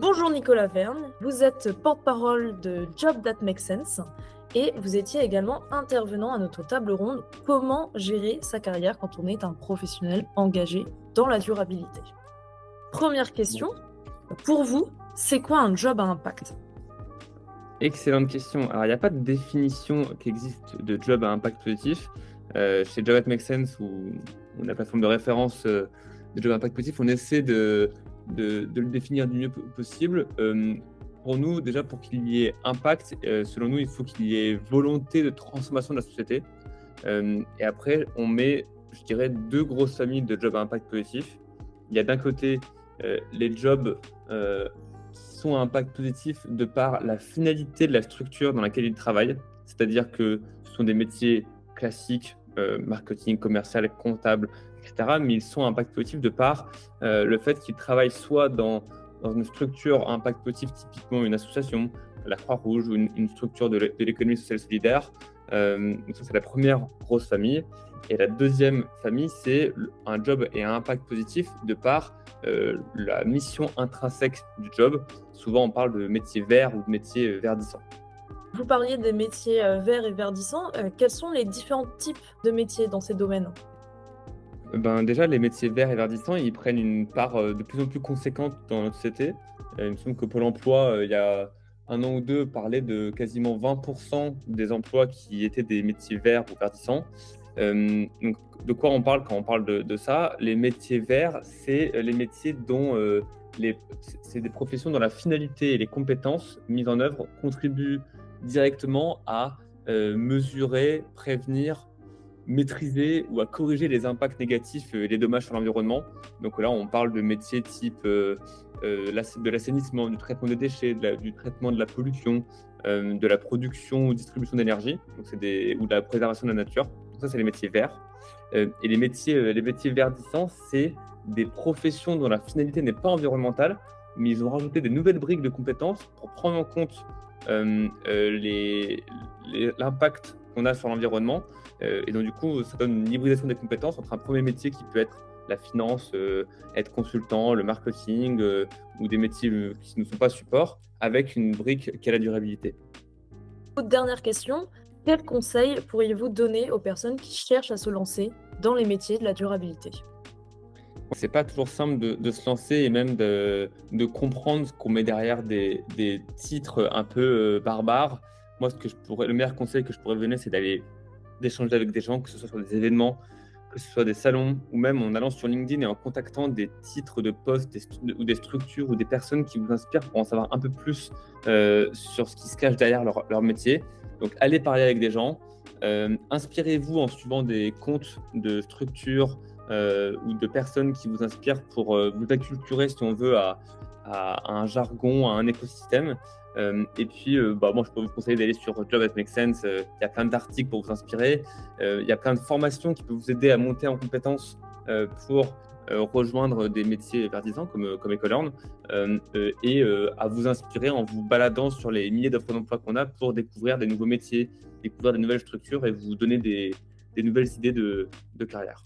Bonjour Nicolas Verne, vous êtes porte-parole de Job That Makes Sense et vous étiez également intervenant à notre table ronde Comment gérer sa carrière quand on est un professionnel engagé dans la durabilité. Première question, pour vous, c'est quoi un job à impact? Excellente question. Alors, il n'y a pas de définition qui existe de job à impact positif. Chez Job That Makes Sense, ou la plateforme de référence de job à impact positif, on essaie de le définir du mieux possible. Pour nous, déjà, pour qu'il y ait impact, selon nous, il faut qu'il y ait volonté de transformation de la société. Et après, on met, je dirais, deux grosses familles de jobs à impact positif. Il y a d'un côté les jobs qui sont à impact positif de par la finalité de la structure dans laquelle ils travaillent. C'est-à-dire que ce sont des métiers classiques, marketing, commercial, comptable, etc. Mais ils sont à impact positif de par le fait qu'ils travaillent soit dans une structure à impact positif, typiquement une association, la Croix-Rouge ou une structure de l'économie sociale solidaire. Donc ça, c'est la première grosse famille. Et la deuxième famille, c'est un job et un impact positif de par la mission intrinsèque du job. Souvent, on parle de métiers verts ou de métiers verdissants. Vous parliez des métiers verts et verdissants. Quels sont les différents types de métiers dans ces domaines? Déjà, les métiers verts et verdissants, ils prennent une part de plus en plus conséquente dans notre société. Il me semble que Pôle emploi, il y a un an ou deux, parlait de quasiment 20% des emplois qui étaient des métiers verts ou verdissants. Donc, de quoi on parle quand on parle de ça? Les métiers verts, c'est les métiers dont c'est des professions dont la finalité et les compétences mises en œuvre contribuent directement à mesurer, prévenir, maîtriser ou à corriger les impacts négatifs et les dommages sur l'environnement. Donc là, on parle de métiers type de l'assainissement, du traitement des déchets, du traitement de la pollution, de la production ou distribution d'énergie, ou de la préservation de la nature. Donc ça, c'est les métiers verts. Et les métiers verdissants, c'est des professions dont la finalité n'est pas environnementale, mais ils ont rajouté des nouvelles briques de compétences pour prendre en compte l'impact qu'on a sur l'environnement. Et donc, du coup, ça donne une hybridation des compétences entre un premier métier qui peut être la finance, être consultant, le marketing, ou des métiers qui ne sont pas support, avec une brique qui a la durabilité. Dernière question, quels conseils pourriez-vous donner aux personnes qui cherchent à se lancer dans les métiers de la durabilité? C'est pas toujours simple de se lancer et même de comprendre ce qu'on met derrière des titres un peu barbares. Moi, le meilleur conseil que je pourrais donner, c'est d'échanger avec des gens, que ce soit sur des événements, que ce soit des salons, ou même en allant sur LinkedIn et en contactant des titres de postes ou des structures ou des personnes qui vous inspirent pour en savoir un peu plus sur ce qui se cache derrière leur métier. Donc, allez parler avec des gens. Inspirez-vous en suivant des comptes de structures ou de personnes qui vous inspirent pour vous acculturer, si on veut, à un jargon, à un écosystème. Et puis, moi, je peux vous conseiller d'aller sur Job That Makes Sense. Il y a plein d'articles pour vous inspirer. Il y a plein de formations qui peuvent vous aider à monter en compétences pour rejoindre des métiers verdissants comme Ecolorn et à vous inspirer en vous baladant sur les milliers d'offres d'emploi qu'on a pour découvrir des nouveaux métiers, découvrir des nouvelles structures et vous donner des nouvelles idées de carrière.